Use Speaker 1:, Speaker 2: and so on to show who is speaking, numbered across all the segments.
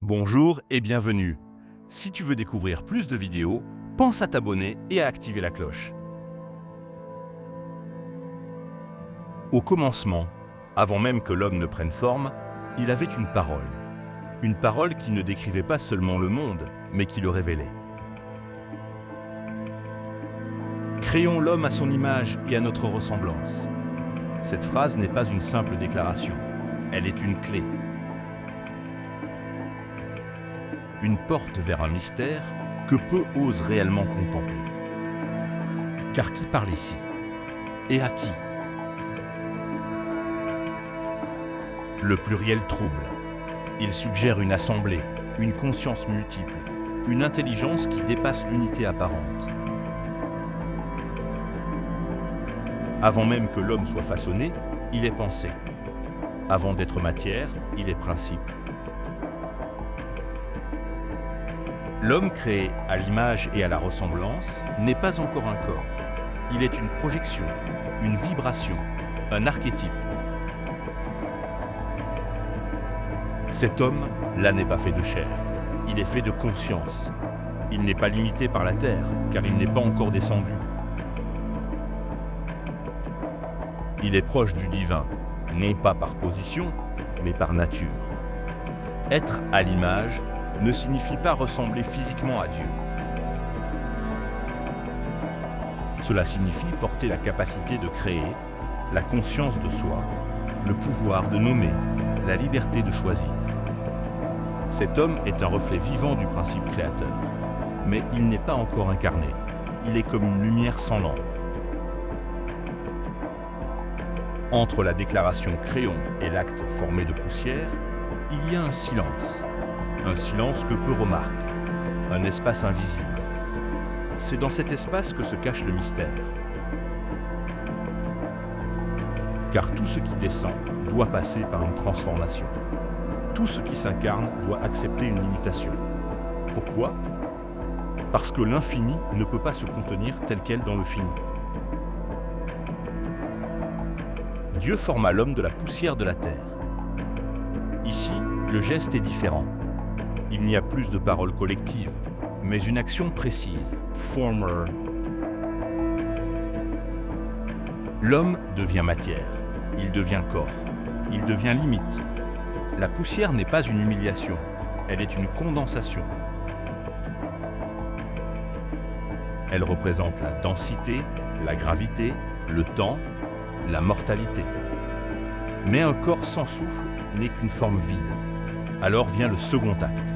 Speaker 1: Bonjour et bienvenue. Si tu veux découvrir plus de vidéos, pense à t'abonner et à activer la cloche. Au commencement, avant même que l'homme ne prenne forme, il avait une parole. Une parole qui ne décrivait pas seulement le monde, mais qui le révélait. Créons l'homme à son image et à notre ressemblance. Cette phrase n'est pas une simple déclaration, elle est une clé. Une porte vers un mystère que peu osent réellement contempler. Car qui parle ici? Et à qui? Le pluriel trouble. Il suggère une assemblée, une conscience multiple, une intelligence qui dépasse l'unité apparente. Avant même que l'homme soit façonné, il est pensée. Avant d'être matière, il est principe. L'homme créé à l'image et à la ressemblance n'est pas encore un corps. Il est une projection, une vibration, un archétype. Cet homme, là, n'est pas fait de chair. Il est fait de conscience. Il n'est pas limité par la terre, car il n'est pas encore descendu. Il est proche du divin, non pas par position, mais par nature. Être à l'image ne signifie pas ressembler physiquement à Dieu. Cela signifie porter la capacité de créer, la conscience de soi, le pouvoir de nommer, la liberté de choisir. Cet homme est un reflet vivant du principe créateur, mais il n'est pas encore incarné. Il est comme une lumière sans lampe. Entre la déclaration créons et l'acte formé de poussière, il y a un silence que peu remarquent, un espace invisible. C'est dans cet espace que se cache le mystère. Car tout ce qui descend doit passer par une transformation. Tout ce qui s'incarne doit accepter une limitation. Pourquoi? Parce que l'infini ne peut pas se contenir tel quel dans le fini. Dieu forma l'homme de la poussière de la terre. Ici, le geste est différent. Il n'y a plus de paroles collectives, mais une action précise. Former. L'homme devient matière, il devient corps, il devient limite. La poussière n'est pas une humiliation, elle est une condensation. Elle représente la densité, la gravité, le temps, la mortalité. Mais un corps sans souffle n'est qu'une forme vide. Alors vient le second acte,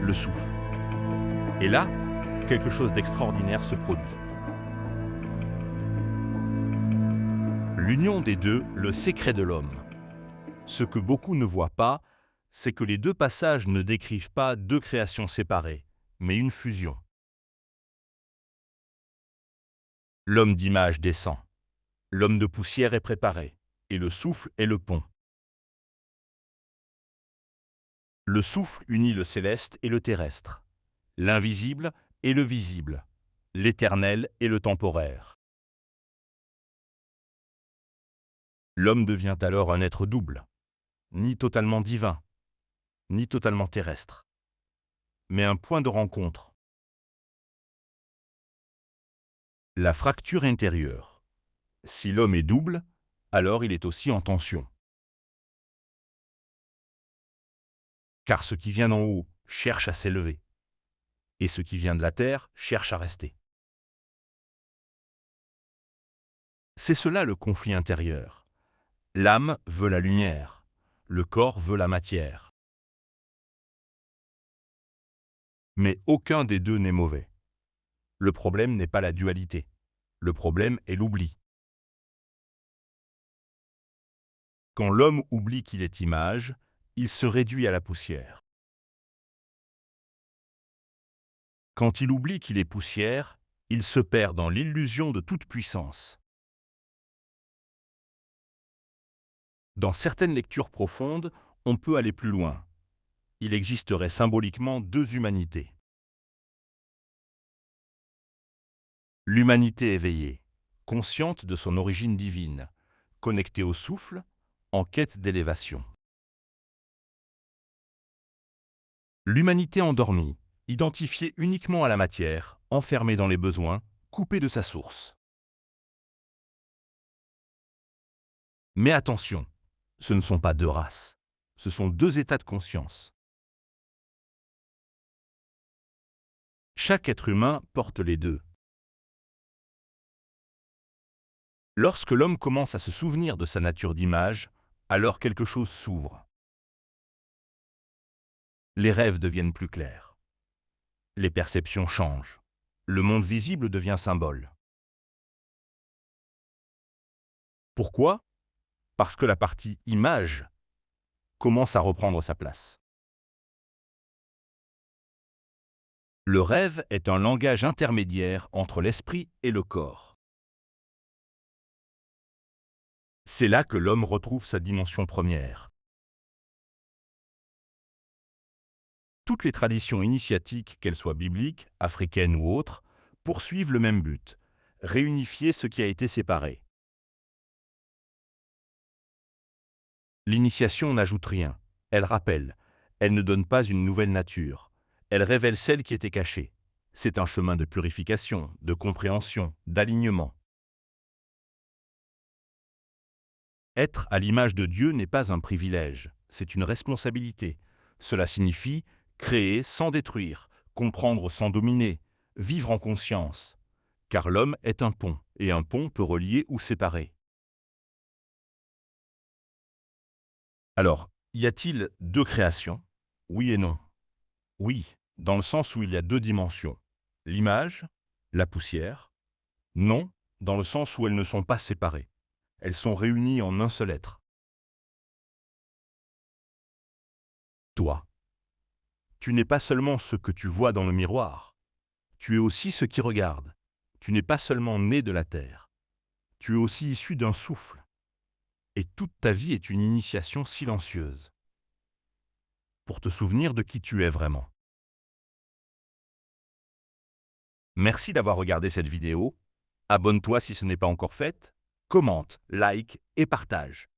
Speaker 1: le souffle. Et là, quelque chose d'extraordinaire se produit. L'union des deux, le secret de l'homme. Ce que beaucoup ne voient pas, c'est que les deux passages ne décrivent pas deux créations séparées, mais une fusion. L'homme d'image descend. L'homme de poussière est préparé, et le souffle est le pont. Le souffle unit le céleste et le terrestre, l'invisible et le visible, l'éternel et le temporaire. L'homme devient alors un être double, ni totalement divin, ni totalement terrestre, mais un point de rencontre. La fracture intérieure. Si l'homme est double, alors il est aussi en tension. Car ce qui vient d'en haut cherche à s'élever, et ce qui vient de la terre cherche à rester. C'est cela le conflit intérieur. L'âme veut la lumière, le corps veut la matière. Mais aucun des deux n'est mauvais. Le problème n'est pas la dualité, le problème est l'oubli. Quand l'homme oublie qu'il est image, il se réduit à la poussière. Quand il oublie qu'il est poussière, il se perd dans l'illusion de toute puissance. Dans certaines lectures profondes, on peut aller plus loin. Il existerait symboliquement deux humanités. L'humanité éveillée, consciente de son origine divine, connectée au souffle, en quête d'élévation. L'humanité endormie, identifiée uniquement à la matière, enfermée dans les besoins, coupée de sa source. Mais attention, ce ne sont pas deux races, ce sont deux états de conscience. Chaque être humain porte les deux. Lorsque l'homme commence à se souvenir de sa nature d'image, alors quelque chose s'ouvre. Les rêves deviennent plus clairs. Les perceptions changent. Le monde visible devient symbole. Pourquoi? Parce que la partie image commence à reprendre sa place. Le rêve est un langage intermédiaire entre l'esprit et le corps. C'est là que l'homme retrouve sa dimension première. Toutes les traditions initiatiques, qu'elles soient bibliques, africaines ou autres, poursuivent le même but, réunifier ce qui a été séparé. L'initiation n'ajoute rien, elle rappelle, elle ne donne pas une nouvelle nature, elle révèle celle qui était cachée. C'est un chemin de purification, de compréhension, d'alignement. Être à l'image de Dieu n'est pas un privilège, c'est une responsabilité. Cela signifie créer sans détruire, comprendre sans dominer, vivre en conscience. Car l'homme est un pont, et un pont peut relier ou séparer. Alors, y a-t-il deux créations? Oui et non. Oui, dans le sens où il y a deux dimensions. L'image, la poussière. Non, dans le sens où elles ne sont pas séparées. Elles sont réunies en un seul être. Toi. Tu n'es pas seulement ce que tu vois dans le miroir. Tu es aussi ce qui regarde. Tu n'es pas seulement né de la terre. Tu es aussi issu d'un souffle. Et toute ta vie est une initiation silencieuse. Pour te souvenir de qui tu es vraiment. Merci d'avoir regardé cette vidéo. Abonne-toi si ce n'est pas encore fait. Commente, like et partage.